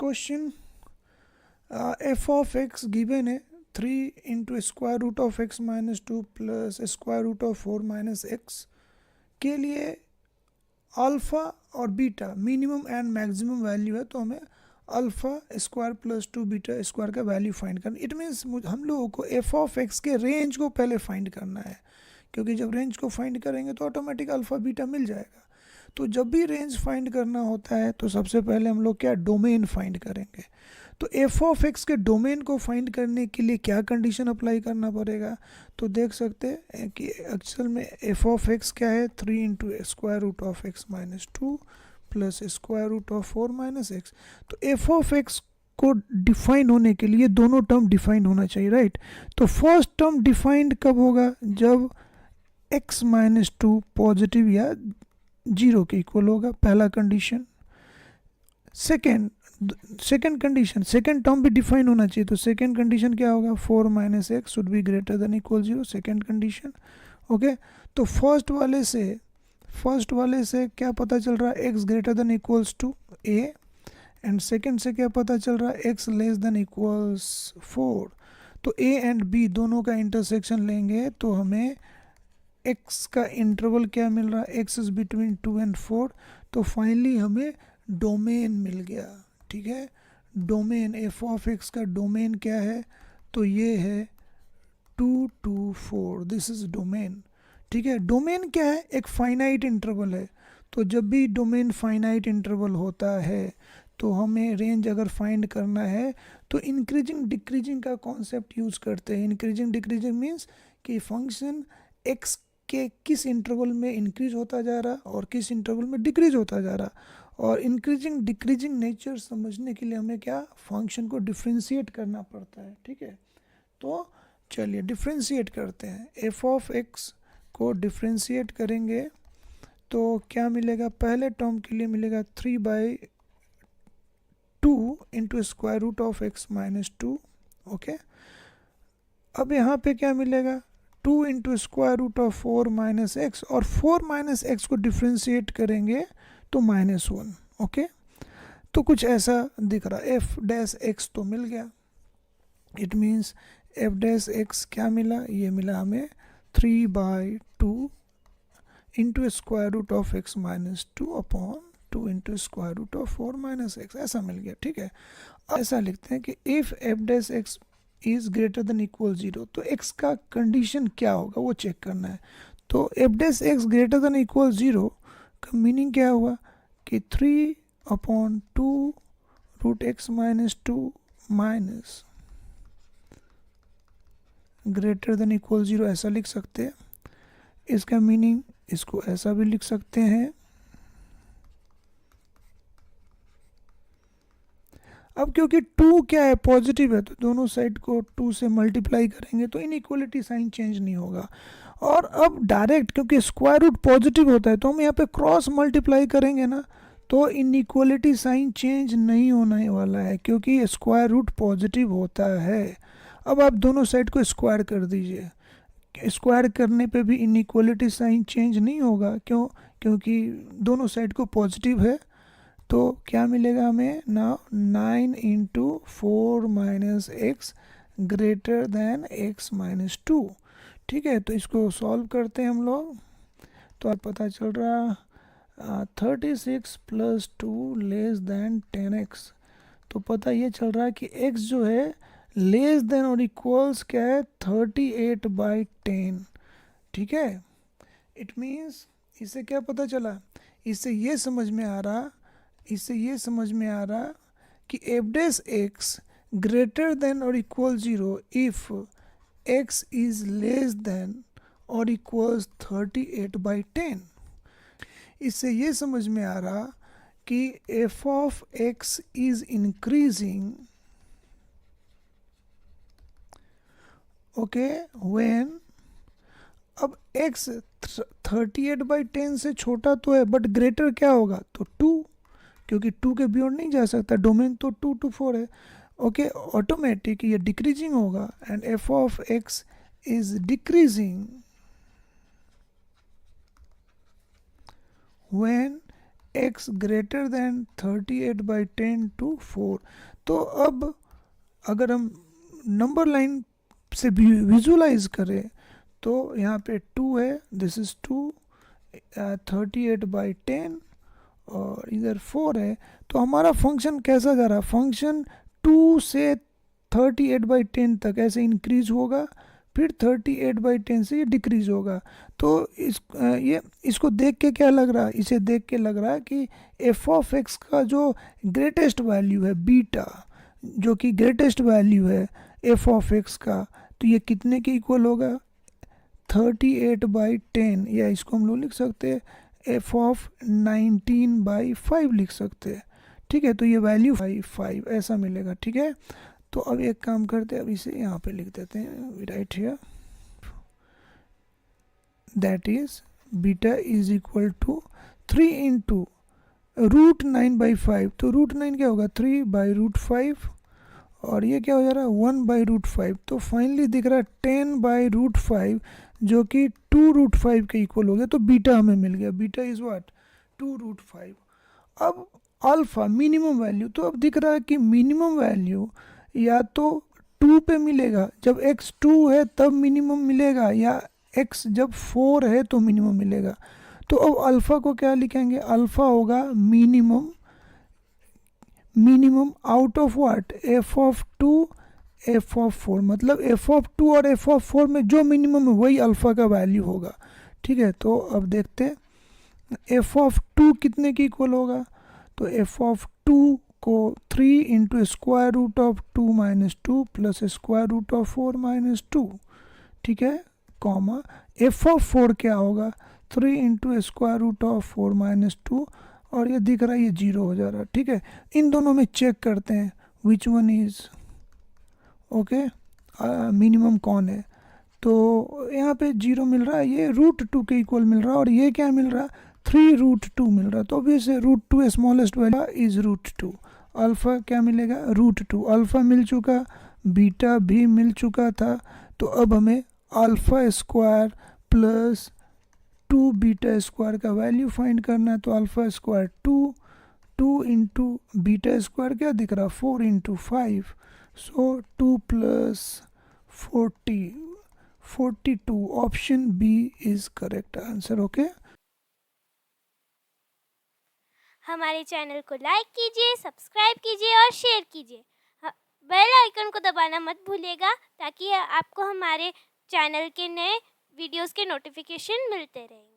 Question f of x given है 3 into square root of x minus 2 plus square root of 4 minus x के लिए alpha और beta minimum and maximum value है, तो हमें alpha square plus 2 beta square का value find करना। It means हम लोगों को एफ ऑफ एक्स के रेंज को पहले फाइंड करना है, क्योंकि जब रेंज को फाइंड करेंगे तो ऑटोमेटिक अल्फ़ा बीटा मिल जाएगा। तो जब भी रेंज फाइंड करना होता है तो सबसे पहले हम लोग क्या डोमेन फाइंड करेंगे। तो एफ ऑफ एक्स के डोमेन को फाइंड करने के लिए क्या कंडीशन अप्लाई करना पड़ेगा, तो देख सकते हैं कि एक्चुअल में एफ ऑफ एक्स क्या है 3 into square root of x minus 2 plus square root of 4 minus x. तो एफ ऑफ एक्स को डिफाइन होने के लिए दोनों टर्म डिफाइन होना चाहिए, राइट। तो फर्स्ट टर्म डिफाइंड कब होगा, जब x माइनस 2 पॉजिटिव या 0 के इक्वल होगा, पहला condition. Second condition, second term भी डिफाइन होना चाहिए, तो सेकेंड कंडीशन क्या होगा 4 minus x should be greater than equal 0, second condition. Okay, तो फर्स्ट वाले से क्या पता चल रहा है x greater than equals to a, and second से क्या पता चल रहा है x लेस देन इक्वल्स 4। तो a एंड b दोनों का इंटरसेक्शन लेंगे तो हमें x का इंटरवल क्या मिल रहा है, x इज बिटवीन 2 एंड 4। तो फाइनली हमें डोमेन मिल गया, ठीक है। डोमेन एफ ऑफ एक्स का डोमेन क्या है, तो ये है 2 to 4, दिस इज डोमेन, ठीक है। डोमेन क्या है, एक फाइनाइट इंटरवल है। तो जब भी डोमेन फाइनाइट इंटरवल होता है तो हमें रेंज अगर फाइंड करना है तो इंक्रीजिंग डिक्रीजिंग का कॉन्सेप्ट यूज़ करते हैं। इंक्रीजिंग डिक्रीजिंग मीन्स कि फंक्शन एक्स के किस इंटरवल में इंक्रीज होता जा रहा और किस इंटरवल में डिक्रीज होता जा रहा, और इंक्रीजिंग डिक्रीजिंग नेचर समझने के लिए हमें क्या फंक्शन को डिफ्रेंशिएट करना पड़ता है, ठीक है। तो चलिए डिफ्रेंशिएट करते हैं, एफ ऑफ एक्स को डिफ्रेंशिएट करेंगे तो क्या मिलेगा, पहले टर्म के लिए मिलेगा 3/2 into square root of x minus 2। Okay, अब यहाँ पे क्या मिलेगा 2 into square root of 4 minus x, और 4 माइनस एक्स को डिफ्रेंशिएट करेंगे तो -1। ओके, तो कुछ ऐसा दिख रहा, एफ डैश एक्स तो मिल गया। It means f dash x क्या मिला, ये मिला हमें 3/2 into square root of x minus 2 upon 2 into square root of 4 minus x, ऐसा मिल गया, ठीक है। ऐसा लिखते हैं कि if f dash x is greater than equal 0, तो x का कंडीशन क्या होगा वो चेक करना है। तो f dash x greater than equal 0 का मीनिंग क्या हुआ कि 3/2 root x minus 2 minus greater than equal 0, ऐसा लिख सकते हैं। इसका मीनिंग इसको ऐसा भी लिख सकते हैं। अब क्योंकि 2 क्या है पॉजिटिव है, तो दोनों साइड को 2 से मल्टीप्लाई करेंगे तो इनइक्वलिटी साइन चेंज नहीं होगा। और अब डायरेक्ट क्योंकि स्क्वायर रूट पॉजिटिव होता है तो हम यहाँ पे क्रॉस मल्टीप्लाई करेंगे ना, तो इनइक्वलिटी साइन चेंज नहीं होने वाला है क्योंकि स्क्वायर रूट पॉजिटिव होता है। अब आप दोनों साइड को स्क्वायर कर दीजिए, स्क्वायर करने पे भी इनइक्वलिटी साइन चेंज नहीं होगा, क्यों, क्योंकि दोनों साइड को पॉजिटिव है। तो क्या मिलेगा हमें ना, 9 into 4 minus x greater then x minus 2, ठीक है। तो इसको सॉल्व करते हैं हम लोग, तो अब पता चल रहा 36 प्लस 2 लेस देन 10x। तो पता ये चल रहा है कि x जो है लेस देन और इक्वल्स क्या है 38/10, ठीक है। इट मीन्स इससे क्या पता चला, इससे ये समझ में आ रहा कि f dash x greater than और equal 0 if x is less than और इक्वल्स 38/10। इससे ये समझ में आ रहा कि f of x is increasing, okay, when, अब x 38/10 से छोटा तो है बट ग्रेटर क्या होगा, तो 2, क्योंकि 2 के बियॉन्ड नहीं जा सकता, डोमेन तो 2 to 4 है। ओके, ऑटोमेटिक ये डिक्रीजिंग होगा and F of x is decreasing when x greater then 38/10 to 4। तो अब अगर हम नंबर लाइन से विजुलाइज करें तो यहाँ पे 2 है, दिस इज़ 2, 38/10 और इधर 4 है। तो हमारा फंक्शन कैसा जा रहा है, फंक्शन 2 से 38/10 तक ऐसे इंक्रीज होगा, फिर 38/10 से ये डिक्रीज होगा। तो इसको देख के क्या लग रहा है, इसे देख के लग रहा है कि एफ ऑफ एक्स का जो ग्रेटेस्ट वैल्यू है बीटा, जो कि ग्रेटेस्ट वैल्यू है एफ ऑफ एक्स का, तो ये कितने के इक्वल होगा, 38/10, या इसको हम लोग लिख सकते हैं एफ ऑफ 19/5 लिख सकते हैं। ठीक है, तो ये वैल्यू 5 ऐसा मिलेगा। ठीक है, तो अब एक काम करते हैं, अब इसे यहाँ पे लिख देते हैं, right here, that is beta is equal to 3 into √9/5। तो √9 क्या होगा, 3/5, और ये क्या हो जा रहा है 1/5। तो फाइनली दिख रहा है 10/5, जो कि 2√5 के इक्वल हो गया। तो बीटा हमें मिल गया, बीटा इज व्हाट 2√5। अब अल्फा मिनिमम वैल्यू, तो अब दिख रहा है कि मिनिमम वैल्यू या तो 2 पे मिलेगा, जब x 2 है तब मिनिमम मिलेगा, या x जब 4 है तो मिनिमम मिलेगा। तो अब अल्फ़ा को क्या लिखेंगे, अल्फ़ा होगा minimum out of what, F of 2 F of 4, मतलब एफ ऑफ 2 और एफ ऑफ 4 में जो मिनिमम है वही अल्फ़ा का वैल्यू होगा। ठीक है, तो अब देखते हैं एफ ऑफ 2 कितने की इक्वल होगा, तो एफ ऑफ 2 को 3 into square root of 2 minus 2 plus square root of 4 minus 2। ठीक है, कॉमा एफ ऑफ 4 क्या होगा, 3 into square root of 4 minus 2, और ये दिख रहा है ये 0 हो जा रहा है। ठीक है, इन दोनों में चेक करते हैं which one is okay, minimum कौन है। तो यहाँ पे 0 मिल रहा है, ये √2 के इक्वल मिल रहा है, और ये क्या मिल रहा है 3√2 मिल रहा है। तो obviously √2 smallest value is √2। Alpha क्या मिलेगा, √2। अल्फ़ा मिल चुका, बीटा भी मिल चुका था, तो अब हमें alpha square plus 2 beta square का वैल्यू फाइंड करना है। तो alpha square 2 into beta square क्या दिख रहा 4 into 5, so 2 plus 42। Option B is correct answer. Okay, हमारे चैनल को लाइक कीजिए, सब्सक्राइब कीजिए और शेयर कीजिए। बेल आइकन को दबाना मत भूलिएगा ताकि आपको हमारे चैनल के नए वीडियोस के नोटिफिकेशन मिलते रहें।